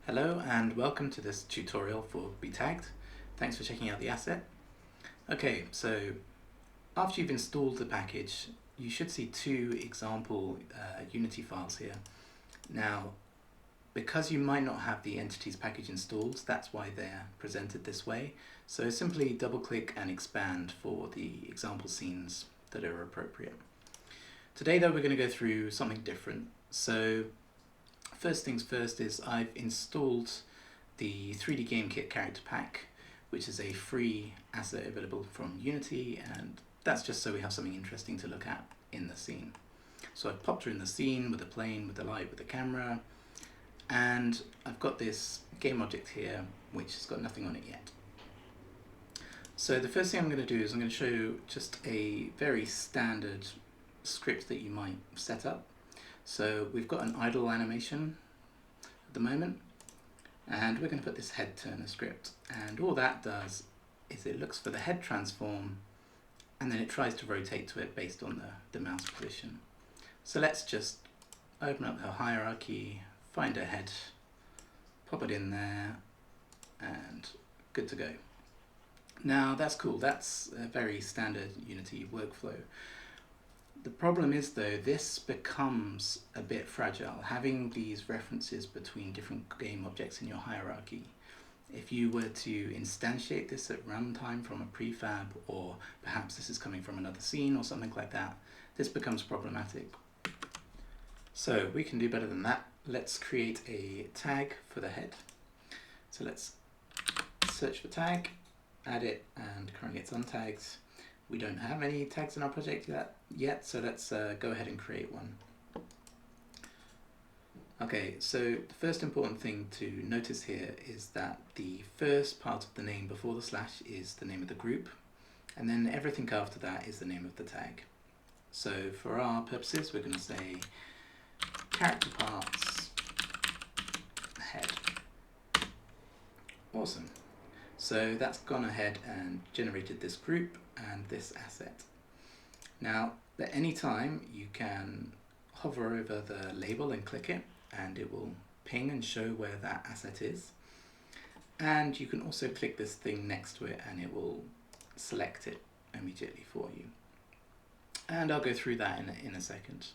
Hello and welcome to this tutorial for BTagged. Thanks for checking out the asset. Okay, so after you've installed the package, you should see two example Unity files here. Now, because you might not have the entities package installed, that's why they're presented this way. So simply double click and expand for the example scenes that are appropriate. Today though, we're going to go through something different. So first things first is I've installed the 3D Game Kit character pack, which is a free asset available from Unity, and that's just so we have something interesting to look at in the scene. So I've popped her in the scene with the plane, with the light, with the camera, and I've got this GameObject here which has got nothing on it yet. So the first thing I'm going to do is I'm going to show you just a very standard script that you might set up. So we've got an idle animation at the moment, and we're going to put this head turner script, and all that does is it looks for the head transform and then it tries to rotate to it based on the mouse position. So let's just open up our hierarchy, find a head, pop it in there, and good to go. Now that's cool, that's a very standard Unity workflow. The problem is though, this becomes a bit fragile, having these references between different game objects in your hierarchy. If you were to instantiate this at runtime from a prefab, or perhaps this is coming from another scene or something like that, this becomes problematic. So we can do better than that. Let's create a tag for the head. So let's search for tag, add it, and currently it's untagged. We don't have any tags in our project yet, so let's go ahead and create one. Okay, so the first important thing to notice here is that the first part of the name before the slash is the name of the group, and then everything after that is the name of the tag. So for our purposes, we're going to say character parts head. Awesome. So that's gone ahead and generated this group and this asset. Now, at any time you can hover over the label and click it, and it will ping and show where that asset is. And you can also click this thing next to it and it will select it immediately for you. And I'll go through that in a second.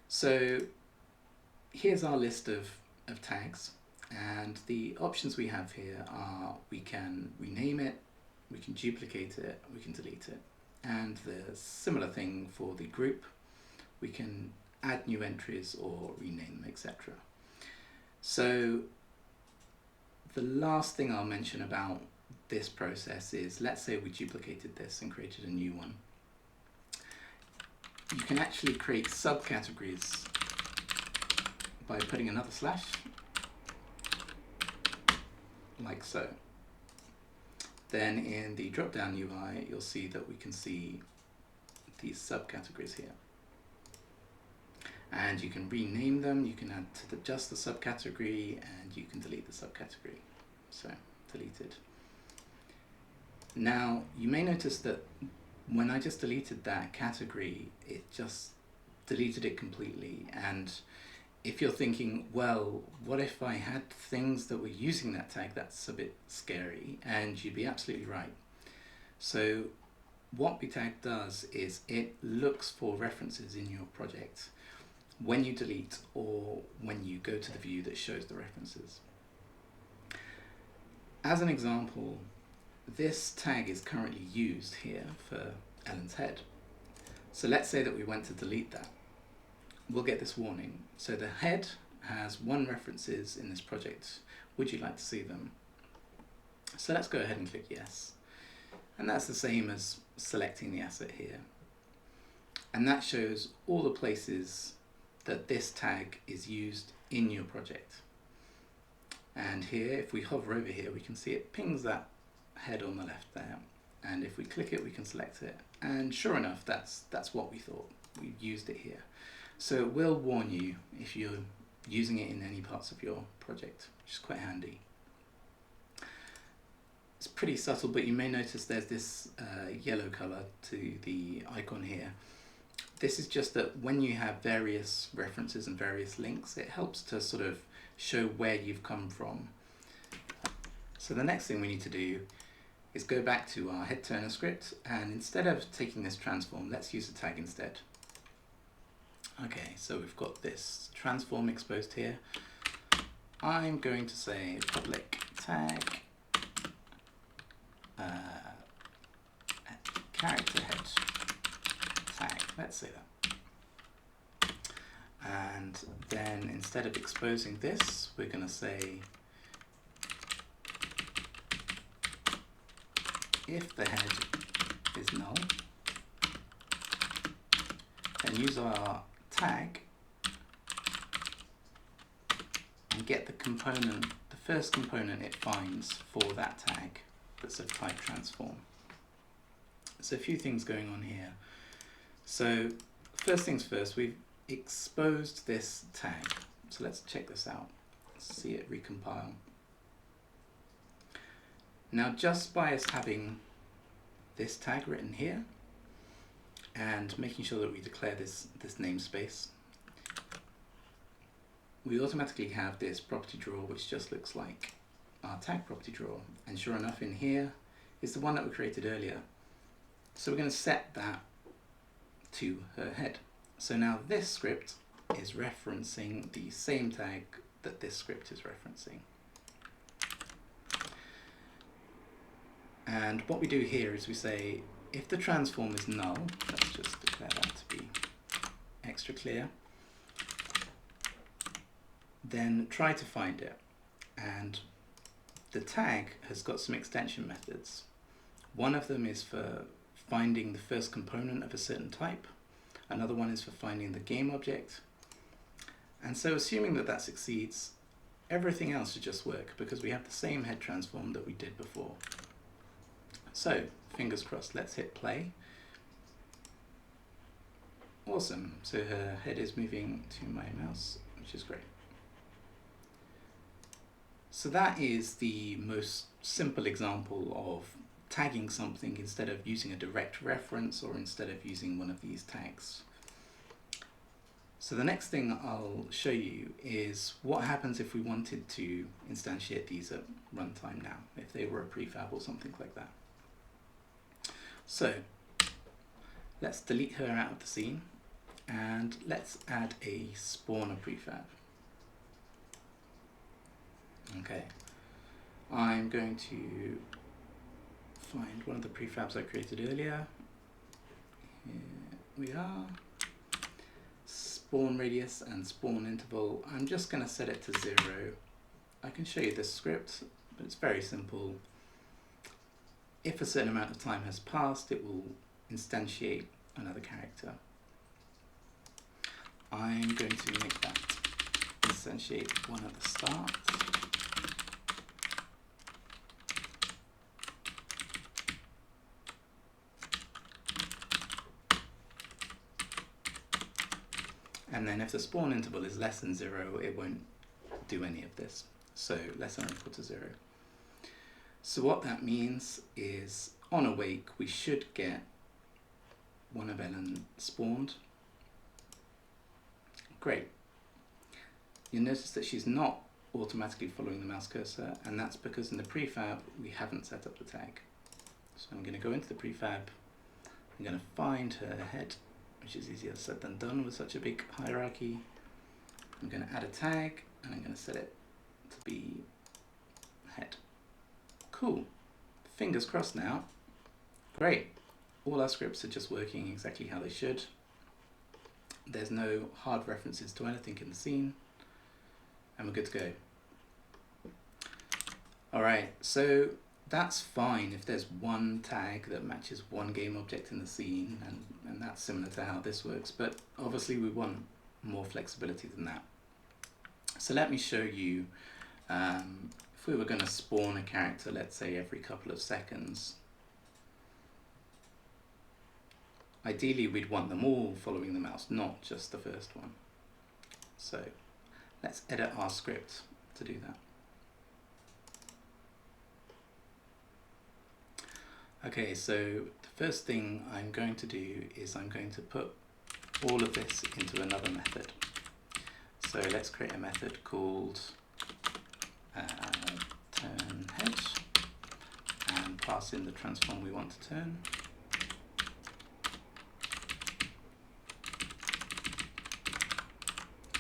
So here's our list of tags. And the options we have here are we can rename it, we can duplicate it, we can delete it. And the similar thing for the group. We can add new entries or rename them, etc. So the last thing I'll mention about this process is, let's say we duplicated this and created a new one. You can actually create subcategories by putting another slash, like so. Then in the drop-down UI, you'll see that we can see these subcategories here. And you can rename them, you can add to just the subcategory, and you can delete the subcategory. So, deleted. Now, you may notice that when I just deleted that category, it just deleted it completely. And if you're thinking, well, what if I had things that were using that tag? That's a bit scary, and you'd be absolutely right. So what BTagged does is it looks for references in your project when you delete or when you go to the view that shows the references. As an example, this tag is currently used here for Ellen's head. So let's say that we went to delete that. We'll get this warning. So the head has 1 references in this project. Would you like to see them? So let's go ahead and click yes. And that's the same as selecting the asset here. And that shows all the places that this tag is used in your project. And here, if we hover over here, we can see it pings that head on the left there. And if we click it, we can select it. And sure enough, that's what we thought. We've used it here. So it will warn you if you're using it in any parts of your project, which is quite handy. It's pretty subtle, but you may notice there's this yellow color to the icon here. This is just that when you have various references and various links, it helps to sort of show where you've come from. So the next thing we need to do is go back to our head turner script, and instead of taking this transform, let's use a tag instead. Okay, so we've got this transform exposed here. I'm going to say public tag character head tag, let's say that. And then instead of exposing this, we're going to say if the head is null, then use our tag and get the component, the first component it finds for that tag that's of type transform. So a few things going on here. So first things first, we've exposed this tag. So let's check this out. Let's see it recompile. Now just by us having this tag written here and making sure that we declare this namespace, we automatically have this property drawer which just looks like our tag property drawer. And sure enough, in here is the one that we created earlier. So we're going to set that to her head. So now this script is referencing the same tag that this script is referencing. And what we do here is we say if the transform is null, let's just declare that to be extra clear, then try to find it. And the tag has got some extension methods. One of them is for finding the first component of a certain type. Another one is for finding the GameObject. And so assuming that that succeeds, everything else should just work because we have the same head transform that we did before. So fingers crossed, let's hit play. Awesome, so her head is moving to my mouse, which is great. So that is the most simple example of tagging something instead of using a direct reference or instead of using one of these tags. So the next thing I'll show you is what happens if we wanted to instantiate these at runtime now, if they were a prefab or something like that. So let's delete her out of the scene and let's add a spawner prefab. Okay, I'm going to find one of the prefabs I created earlier. Here we are. Spawn radius and spawn interval. I'm just going to set it to 0. I can show you this script, but it's very simple. If a certain amount of time has passed, it will instantiate another character. I'm going to make that instantiate one at the start. And then if the spawn interval is less than 0, it won't do any of this. So less than or equal to 0. So what that means is on awake, we should get one of Ellen spawned. Great. You'll notice that she's not automatically following the mouse cursor, and that's because in the prefab, we haven't set up the tag. So I'm going to go into the prefab, I'm going to find her head, which is easier said than done with such a big hierarchy. I'm going to add a tag, and I'm going to set it to be head. Cool. Fingers crossed now. Great. All our scripts are just working exactly how they should. There's no hard references to anything in the scene, and we're good to go. Alright, so that's fine if there's one tag that matches one game object in the scene, and that's similar to how this works, but obviously we want more flexibility than that. So let me show you, if we were going to spawn a character, let's say every couple of seconds, ideally we'd want them all following the mouse, not just the first one. So let's edit our script to do that. Okay, so the first thing I'm going to do is I'm going to put all of this into another method. So let's create a method called turn head and pass in the transform we want to turn.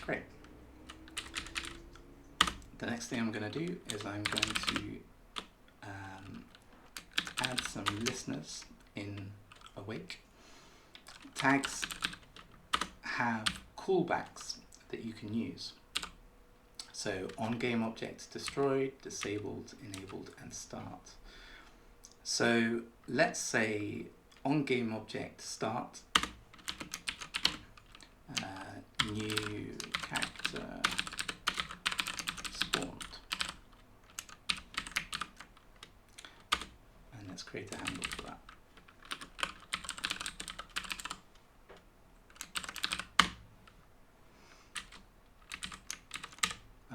Great. The next thing I'm going to do is I'm going to add some listeners in awake. Tags have callbacks that you can use. So on GameObject, destroyed, disabled, enabled, and start. So let's say on GameObject start, new character spawned. And let's create a handle for that.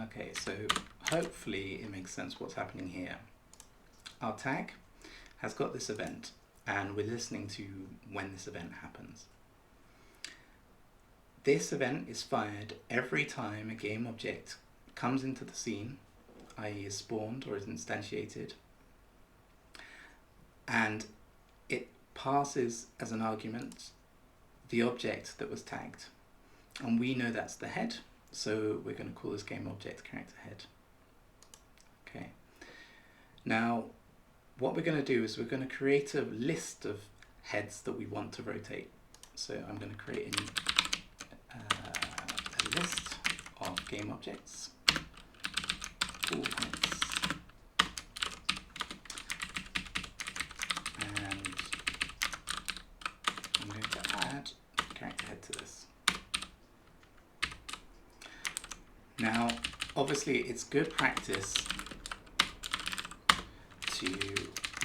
Okay, so hopefully it makes sense what's happening here. Our tag has got this event, and we're listening to when this event happens. This event is fired every time a game object comes into the scene, i.e. is spawned or is instantiated, and it passes as an argument the object that was tagged. And we know that's the head, so we're going to call this GameObject character head. Okay. Now, what we're going to do is we're going to create a list of heads that we want to rotate. So I'm going to create a list of game objects, all heads, and I'm going to add character head to this. Now, obviously, it's good practice to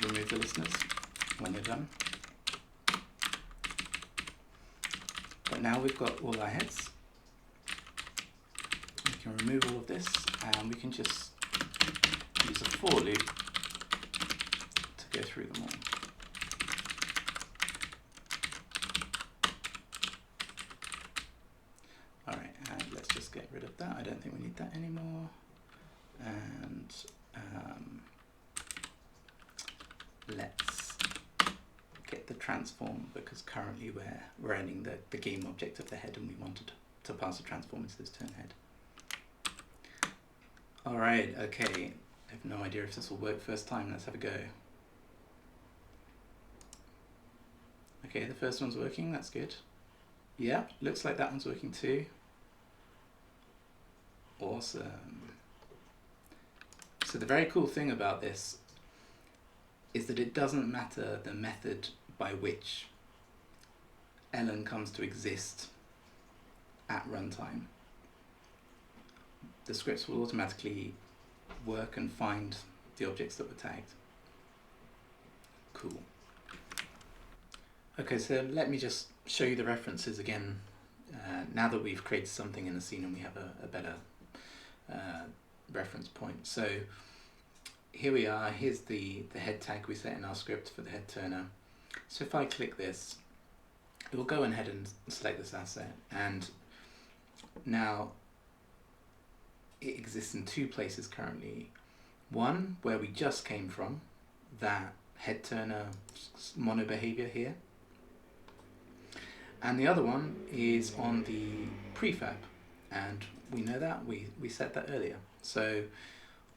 remove the listeners when you're done. But now we've got all our heads. We can remove all of this, and we can just use a for loop to go through them all. Alright, and let's just get rid of that. I don't think we need that anymore. And let's get the transform, because currently we're ending the game object of the head, and we wanted to pass a transform into this turn head. Alright, okay. I have no idea if this will work first time. Let's have a go. Okay, the first one's working. That's good. Yeah, looks like that one's working too. Awesome. So the very cool thing about this is that it doesn't matter the method by which ln comes to exist at runtime. The scripts will automatically work and find the objects that were tagged. Cool. Okay, so let me just show you the references again. Now that we've created something in the scene and we have a better reference point. So here we are. Here's the head tag we set in our script for the head turner. So if I click this, it will go ahead and select this asset, and now it exists in two places currently. One where we just came from, that head turner mono behavior here, and the other one is on the prefab, and we know that we set that earlier, so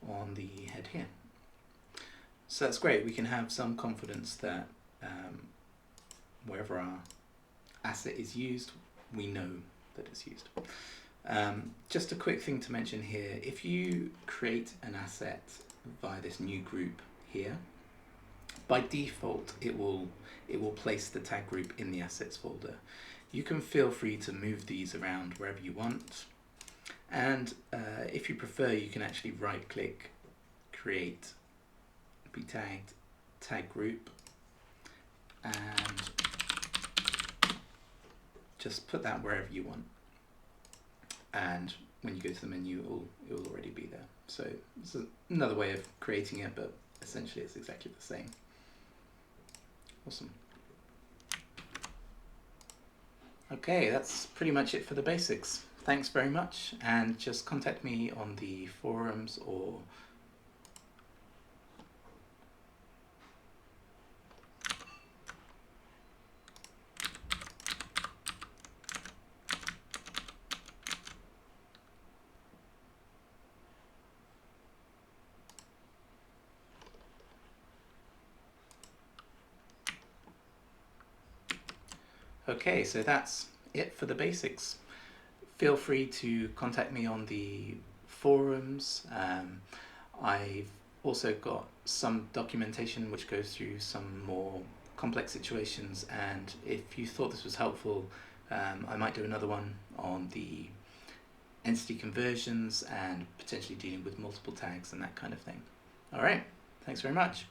on the head here. So that's great. We can have some confidence that wherever our asset is used, we know that it's used. Just a quick thing to mention here: if you create an asset via this new group here, by default it will place the tag group in the assets folder. You can feel free to move these around wherever you want, and if you prefer, you can actually right click, create BTagged tag group, and just put that wherever you want, and when you go to the menu it will already be there. So it's another way of creating it, but essentially it's exactly the same. Awesome. Okay, that's pretty much it for the basics. Thanks very much, and just contact me on the forums or okay, so that's it for the basics. Feel free to contact me on the forums. I've also got some documentation which goes through some more complex situations, and if you thought this was helpful, I might do another one on the entity conversions and potentially dealing with multiple tags and that kind of thing. All right, thanks very much.